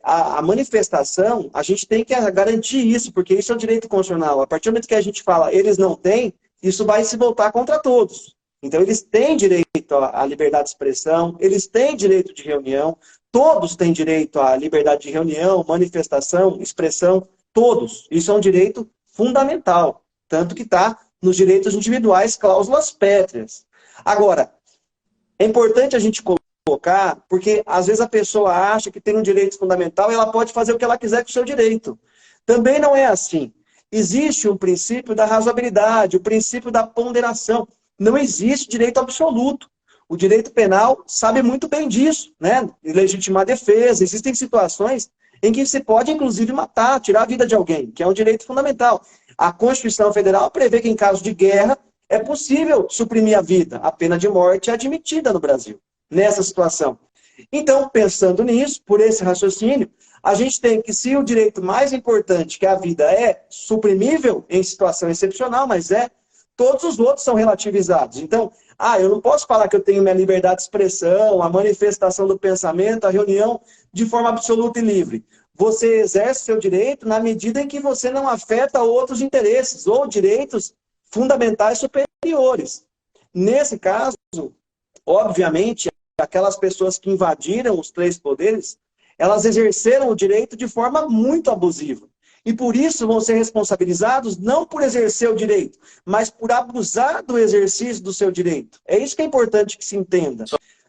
A manifestação, a gente tem que garantir isso, porque isso é o direito constitucional. A partir do momento que a gente fala eles não têm, isso vai se voltar contra todos. Então, eles têm direito à liberdade de expressão, eles têm direito de reunião, todos têm direito à liberdade de reunião, manifestação, expressão, todos. Isso é um direito fundamental, tanto que está nos direitos individuais, cláusulas pétreas. Agora, é importante a gente colocar, porque às vezes a pessoa acha que tem um direito fundamental e ela pode fazer o que ela quiser com o seu direito. Também não é assim. Existe um princípio da razoabilidade, o princípio da ponderação. Não existe direito absoluto. O direito penal sabe muito bem disso, né? Legitimar defesa. Existem situações em que se pode, inclusive, matar, tirar a vida de alguém, que é um direito fundamental. A Constituição Federal prevê que, em caso de guerra, é possível suprimir a vida. A pena de morte é admitida no Brasil, nessa situação. Então, pensando nisso, por esse raciocínio, a gente tem que, se o direito mais importante, que a vida é suprimível em situação excepcional, mas todos os outros são relativizados. Então, eu não posso falar que eu tenho minha liberdade de expressão, a manifestação do pensamento, a reunião de forma absoluta e livre. Você exerce seu direito na medida em que você não afeta outros interesses ou direitos fundamentais superiores. Nesse caso, obviamente, aquelas pessoas que invadiram os três poderes, elas exerceram o direito de forma muito abusiva. E por isso vão ser responsabilizados não por exercer o direito, mas por abusar do exercício do seu direito. É isso que é importante que se entenda.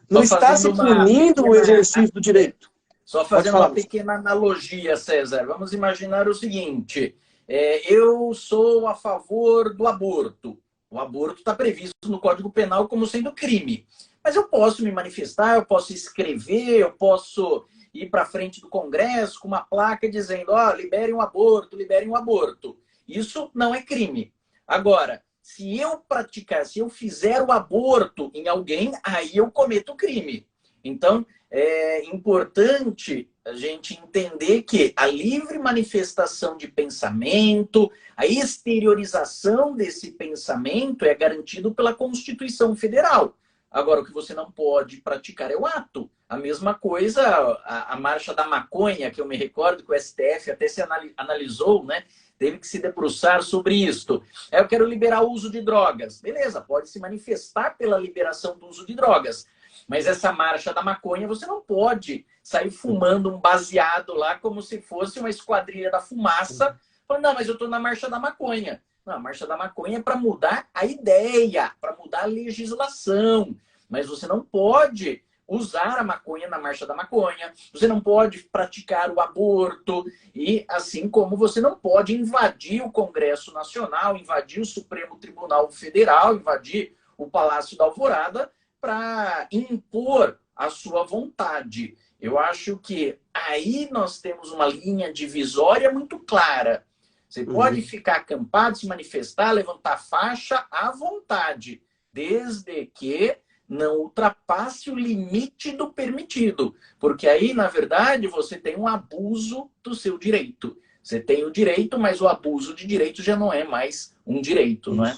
Não está se punindo o exercício do direito. Só fazendo uma pequena analogia, César. Vamos imaginar o seguinte. Eu sou a favor do aborto. O aborto está previsto no Código Penal como sendo crime. Mas eu posso me manifestar, eu posso escrever, eu posso ir para frente do Congresso com uma placa dizendo, liberem o aborto, liberem o aborto. Isso não é crime. Agora, se eu fizer o aborto em alguém, aí eu cometo crime. Então, é importante a gente entender que a livre manifestação de pensamento, a exteriorização desse pensamento é garantido pela Constituição Federal. Agora, o que você não pode praticar é o ato. A mesma coisa, a marcha da maconha, que eu me recordo que o STF até se analisou, né? Teve que se debruçar sobre isto. Eu quero liberar o uso de drogas. Beleza, pode se manifestar pela liberação do uso de drogas. Mas essa marcha da maconha, você não pode sair fumando um baseado lá como se fosse uma esquadrilha da fumaça. Falando, não, mas eu estou na marcha da maconha. Não, a marcha da maconha é para mudar a ideia, para mudar a legislação. Mas você não pode usar a maconha na Marcha da Maconha, você não pode praticar o aborto, e assim como você não pode invadir o Congresso Nacional, invadir o Supremo Tribunal Federal, invadir o Palácio da Alvorada para impor a sua vontade. Eu acho que aí nós temos uma linha divisória muito clara. Você pode ficar acampado, se manifestar, levantar faixa à vontade, desde que não ultrapasse o limite do permitido. Porque aí, na verdade, você tem um abuso do seu direito. Você tem o direito, mas o abuso de direito já não é mais um direito, não é?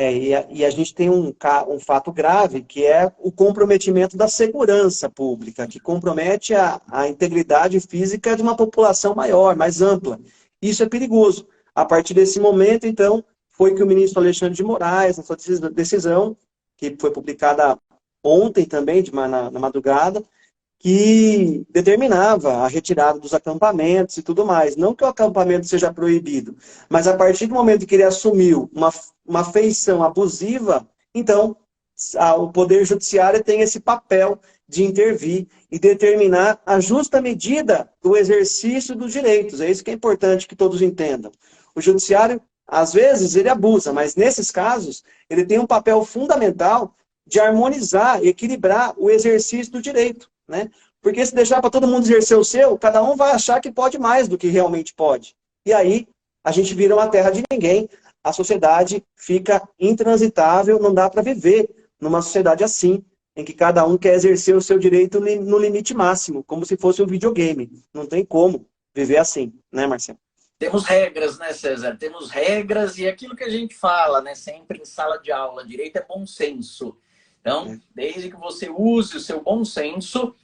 E a gente tem um fato grave, que é o comprometimento da segurança pública, que compromete a integridade física de uma população maior, mais ampla. Isso é perigoso. A partir desse momento, então, foi que o ministro Alexandre de Moraes, na sua decisão, que foi publicada ontem também, na madrugada, que determinava a retirada dos acampamentos e tudo mais. Não que o acampamento seja proibido, mas a partir do momento que ele assumiu uma feição abusiva, então o Poder Judiciário tem esse papel de intervir e determinar a justa medida do exercício dos direitos. É isso que é importante que todos entendam. O Judiciário, às vezes, ele abusa, mas nesses casos, ele tem um papel fundamental de harmonizar, equilibrar o exercício do direito. Né? Porque se deixar para todo mundo exercer o seu, cada um vai achar que pode mais do que realmente pode. E aí a gente vira uma terra de ninguém, a sociedade fica intransitável, não dá para viver numa sociedade assim, em que cada um quer exercer o seu direito no limite máximo, como se fosse um videogame. Não tem como viver assim, né, Marcelo? Temos regras, né, César? Temos regras e aquilo que a gente fala, né, sempre em sala de aula, direito é bom senso. Então, desde que você use o seu bom senso,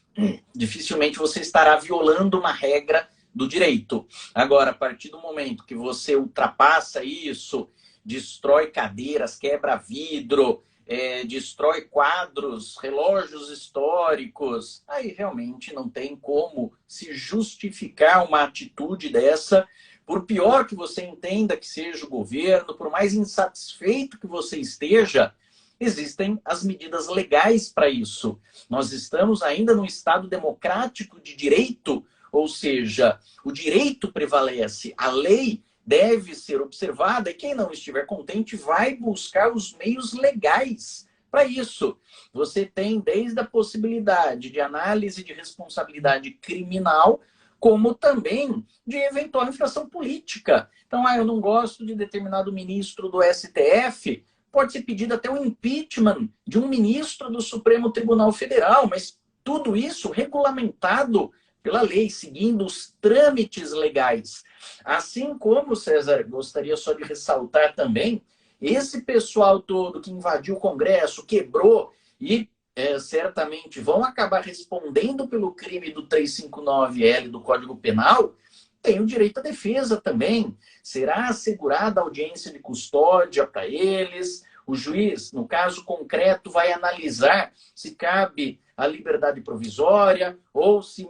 dificilmente você estará violando uma regra do direito. Agora, a partir do momento que você ultrapassa isso, destrói cadeiras, quebra vidro, destrói quadros, relógios históricos, aí realmente não tem como se justificar uma atitude dessa, por pior que você entenda que seja o governo, por mais insatisfeito que você esteja, existem as medidas legais para isso. Nós estamos ainda num Estado democrático de direito, ou seja, o direito prevalece, a lei deve ser observada e quem não estiver contente vai buscar os meios legais para isso. Você tem desde a possibilidade de análise de responsabilidade criminal, como também de eventual infração política. Então, eu não gosto de determinado ministro do STF, pode ser pedido até o impeachment de um ministro do Supremo Tribunal Federal, mas tudo isso regulamentado pela lei, seguindo os trâmites legais. Assim como, César, gostaria só de ressaltar também, esse pessoal todo que invadiu o Congresso, quebrou e certamente vão acabar respondendo pelo crime do 359L do Código Penal, tem o direito à defesa também. Será assegurada a audiência de custódia para eles. O juiz, no caso concreto, vai analisar se cabe a liberdade provisória ou se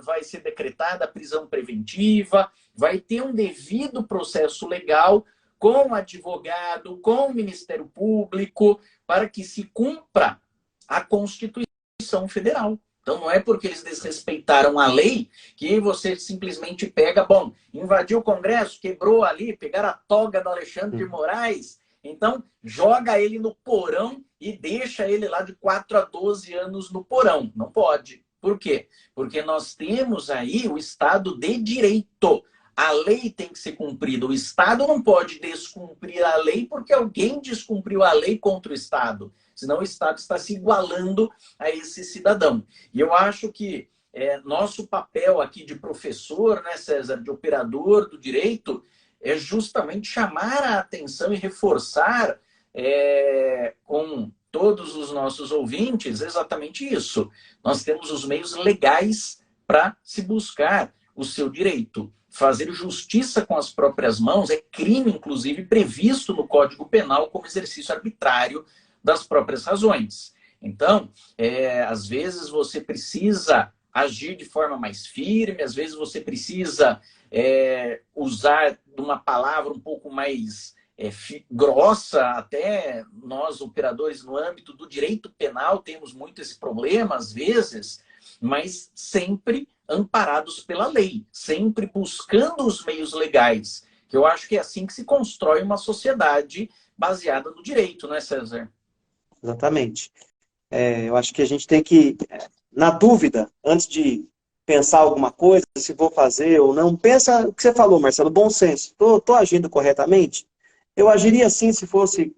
vai ser decretada a prisão preventiva. Vai ter um devido processo legal com o advogado, com o Ministério Público, para que se cumpra a Constituição Federal. Então, não é porque eles desrespeitaram a lei que você simplesmente pega, invadiu o Congresso, quebrou ali, pegaram a toga do Alexandre de Moraes, então joga ele no porão e deixa ele lá de 4 a 12 anos no porão. Não pode. Por quê? Porque nós temos aí o Estado de Direito. A lei tem que ser cumprida. O Estado não pode descumprir a lei porque alguém descumpriu a lei contra o Estado. Senão o Estado está se igualando a esse cidadão. E eu acho que nosso papel aqui de professor, né, César, de operador do direito, é justamente chamar a atenção e reforçar com todos os nossos ouvintes exatamente isso. Nós temos os meios legais para se buscar o seu direito. Fazer justiça com as próprias mãos é crime, inclusive, previsto no Código Penal como exercício arbitrário das próprias razões. Então, às vezes você precisa agir de forma mais firme, às vezes você precisa usar uma palavra um pouco mais grossa, até nós, operadores no âmbito do direito penal, temos muito esse problema, às vezes, mas sempre amparados pela lei, sempre buscando os meios legais, que eu acho que é assim que se constrói uma sociedade baseada no direito, não é, César? Exatamente. Eu acho que a gente tem que, na dúvida, antes de pensar alguma coisa, se vou fazer ou não, pensa o que você falou, Marcelo, bom senso. Tô agindo corretamente? Eu agiria assim se fosse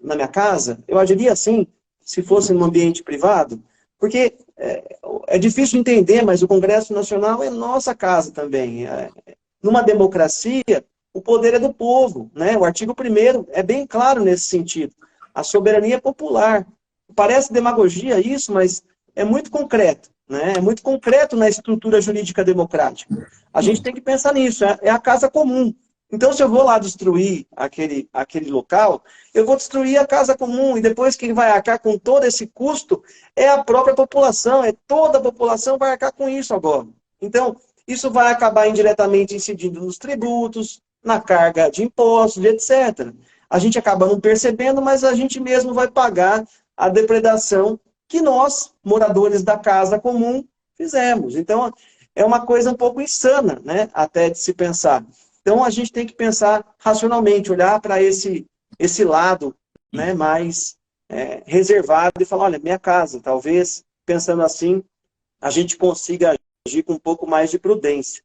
na minha casa? Eu agiria assim se fosse no ambiente privado? Porque é difícil entender, mas o Congresso Nacional é nossa casa também. Numa democracia, o poder é do povo, né? O artigo 1º é bem claro nesse sentido. A soberania é popular. Parece demagogia isso, mas é muito concreto, né? É muito concreto na estrutura jurídica democrática. A gente tem que pensar nisso, é a casa comum. Então, se eu vou lá destruir aquele local, eu vou destruir a casa comum, e depois quem vai arcar com todo esse custo é a própria população, toda a população vai arcar com isso agora. Então, isso vai acabar indiretamente incidindo nos tributos, na carga de impostos, etc. A gente acaba não percebendo, mas a gente mesmo vai pagar a depredação que nós, moradores da casa comum, fizemos. Então, é uma coisa um pouco insana, né, até de se pensar. Então, a gente tem que pensar racionalmente, olhar para esse lado, né, mais reservado e falar, olha, minha casa, talvez, pensando assim, a gente consiga agir com um pouco mais de prudência.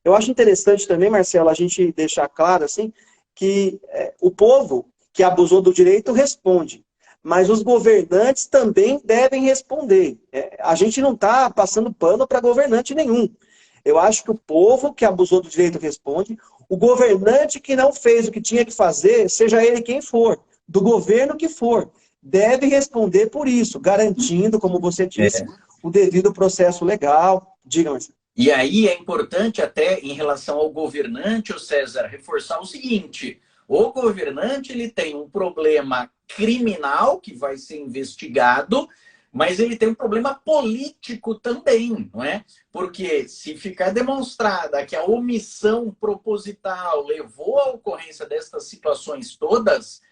Eu acho interessante também, Marcelo, a gente deixar claro assim, que o povo que abusou do direito responde, mas os governantes também devem responder. A gente não está passando pano para governante nenhum. Eu acho que o povo que abusou do direito responde, o governante que não fez o que tinha que fazer, seja ele quem for, do governo que for, deve responder por isso, garantindo, como você disse, o devido processo legal. Diga, Marcelo. E aí é importante até em relação ao governante, o César, reforçar o seguinte: o governante ele tem um problema criminal que vai ser investigado, mas ele tem um problema político também, não é? Porque se ficar demonstrada que a omissão proposital levou à ocorrência destas situações todas,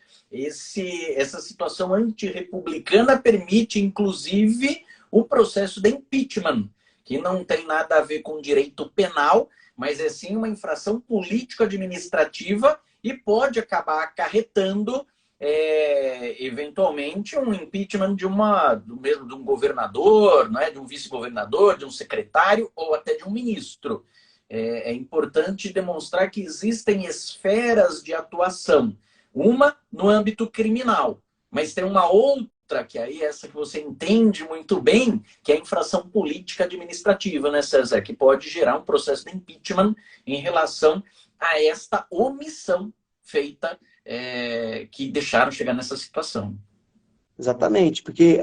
essa situação antirrepublicana permite, inclusive, o processo de impeachment, que não tem nada a ver com direito penal, mas é sim uma infração político-administrativa e pode acabar acarretando, eventualmente, um impeachment de um governador, não é? De um vice-governador, de um secretário ou até de um ministro. É importante demonstrar que existem esferas de atuação. Uma no âmbito criminal, mas tem uma outra, que aí essa que você entende muito bem, que é a infração política administrativa, né, César? Que pode gerar um processo de impeachment em relação a esta omissão feita, que deixaram chegar nessa situação. Exatamente, porque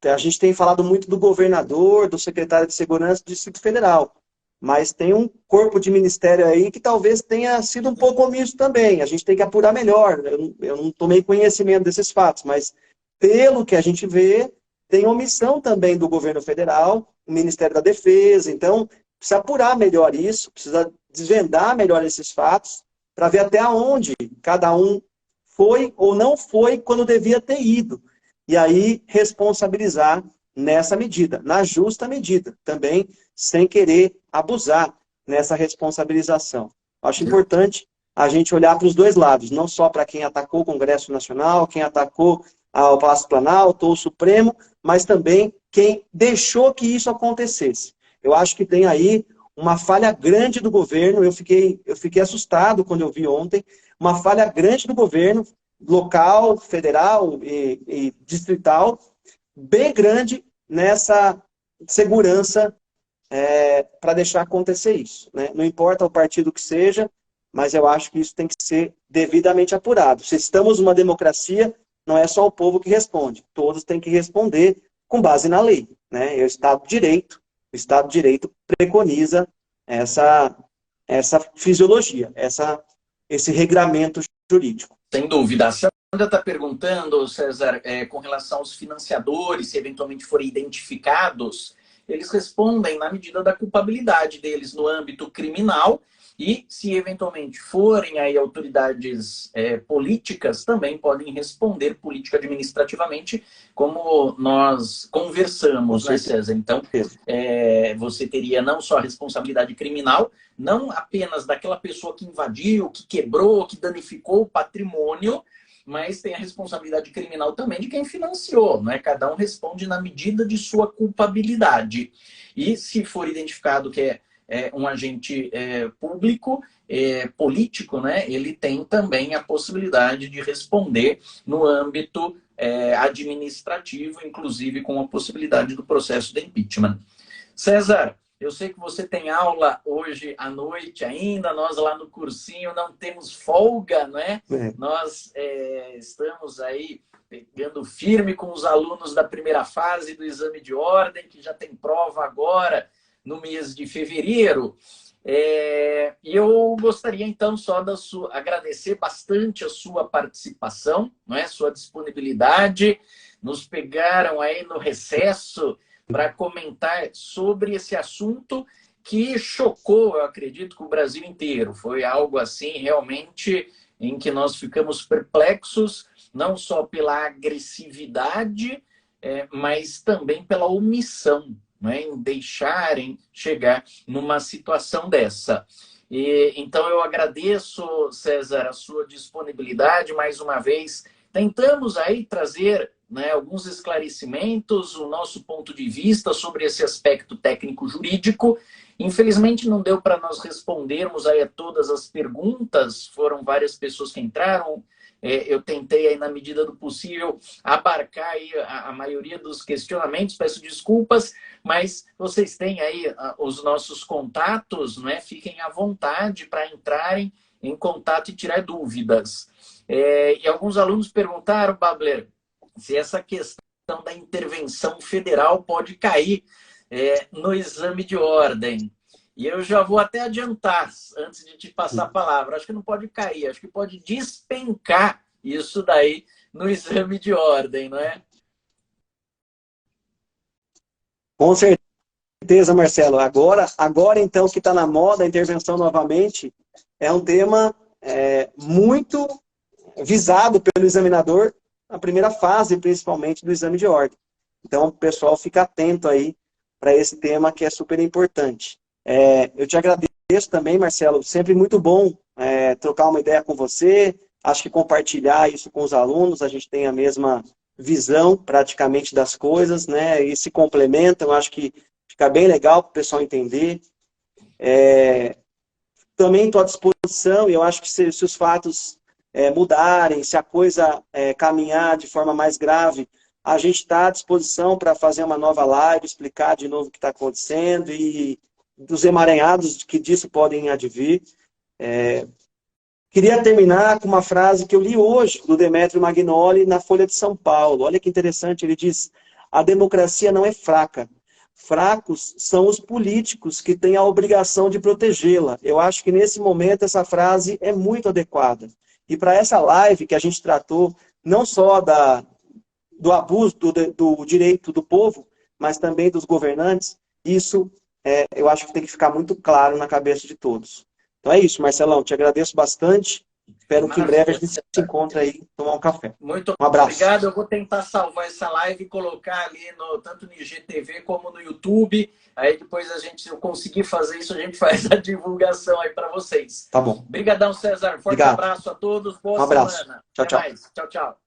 a gente tem falado muito do governador, do secretário de Segurança do Distrito Federal, mas tem um corpo de ministério aí que talvez tenha sido um pouco omisso também. A gente tem que apurar melhor. Eu não tomei conhecimento desses fatos, mas pelo que a gente vê, tem omissão também do governo federal, o Ministério da Defesa. Então, precisa apurar melhor isso, precisa desvendar melhor esses fatos, para ver até onde cada um foi ou não foi quando devia ter ido. E aí, responsabilizar nessa medida, na justa medida, também sem querer abusar nessa responsabilização. Acho importante a gente olhar para os dois lados, não só para quem atacou o Congresso Nacional, quem atacou ao Palácio Planalto ou o Supremo, mas também quem deixou que isso acontecesse. Eu acho que tem aí uma falha grande do governo, eu fiquei assustado quando eu vi ontem, uma falha grande do governo, local, federal e distrital, bem grande nessa segurança para deixar acontecer isso, né? Não importa o partido que seja, mas eu acho que isso tem que ser devidamente apurado. Se estamos numa democracia, não é só o povo que responde, todos têm que responder com base na lei, né? O Estado de Direito preconiza essa fisiologia, esse regramento jurídico. Sem dúvida. A Sandra está perguntando, César, com relação aos financiadores, se eventualmente forem identificados, eles respondem na medida da culpabilidade deles no âmbito criminal E, se eventualmente forem aí autoridades políticas, também podem responder político-administrativamente, como nós conversamos, né, César? Então, você teria não só a responsabilidade criminal, não apenas daquela pessoa que invadiu, que quebrou, que danificou o patrimônio, mas tem a responsabilidade criminal também de quem financiou, né? Cada um responde na medida de sua culpabilidade. E se for identificado que é um agente público, político, né? Ele tem também a possibilidade de responder no âmbito administrativo, inclusive com a possibilidade do processo de impeachment. César, eu sei que você tem aula hoje à noite ainda, nós lá no cursinho não temos folga, né? Nós estamos aí pegando firme com os alunos da primeira fase do exame de ordem, que já tem prova agora no mês de fevereiro. E eu gostaria, então, só agradecer bastante a sua participação, não é? Sua disponibilidade. Nos pegaram aí no recesso para comentar sobre esse assunto que chocou, eu acredito, que o Brasil inteiro. Foi algo assim, realmente, em que nós ficamos perplexos, não só pela agressividade, mas também pela omissão, né, em deixarem chegar numa situação dessa. Então, eu agradeço, César, a sua disponibilidade mais uma vez. Tentamos aí trazer, né, alguns esclarecimentos, o nosso ponto de vista sobre esse aspecto técnico-jurídico. Infelizmente, não deu para nós respondermos aí a todas as perguntas, foram várias pessoas que entraram. Eu tentei, aí, na medida do possível, abarcar aí a maioria dos questionamentos, peço desculpas, mas vocês têm aí os nossos contatos, né? Fiquem à vontade para entrarem em contato e tirar dúvidas. E alguns alunos perguntaram, Babler, se essa questão da intervenção federal pode cair no exame de ordem. E eu já vou até adiantar, antes de te passar a palavra. Acho que não pode cair, acho que pode despencar isso daí no exame de ordem, não é? Com certeza, Marcelo. Agora então, que está na moda a intervenção novamente, é um tema muito visado pelo examinador, na primeira fase, principalmente, do exame de ordem. Então, o pessoal fica atento aí para esse tema que é super importante. Eu te agradeço também, Marcelo, sempre muito bom trocar uma ideia com você, acho que compartilhar isso com os alunos, a gente tem a mesma visão praticamente das coisas, né, e se complementam, acho que fica bem legal para o pessoal entender. Também estou à disposição, e eu acho que se os fatos mudarem, se a coisa caminhar de forma mais grave, a gente está à disposição para fazer uma nova live, explicar de novo o que está acontecendo e dos emaranhados que disso podem advir. Queria terminar com uma frase que eu li hoje, do Demetrio Magnoli, na Folha de São Paulo. Olha que interessante, ele diz: a democracia não é fraca. Fracos são os políticos que têm a obrigação de protegê-la. Eu acho que nesse momento essa frase é muito adequada. E para essa live que a gente tratou, não só do abuso do direito do povo, mas também dos governantes, isso eu acho que tem que ficar muito claro na cabeça de todos. Então é isso, Marcelão, te agradeço bastante. Espero que em breve a gente se encontre aí, tomar um café. Muito um abraço. Obrigado. Eu vou tentar salvar essa live e colocar ali tanto no IGTV como no YouTube. Aí depois se eu conseguir fazer isso, a gente faz a divulgação aí para vocês. Tá bom. Obrigadão, César. Forte abraço a todos. Boa semana. Tchau, Até tchau. mais. Tchau, tchau.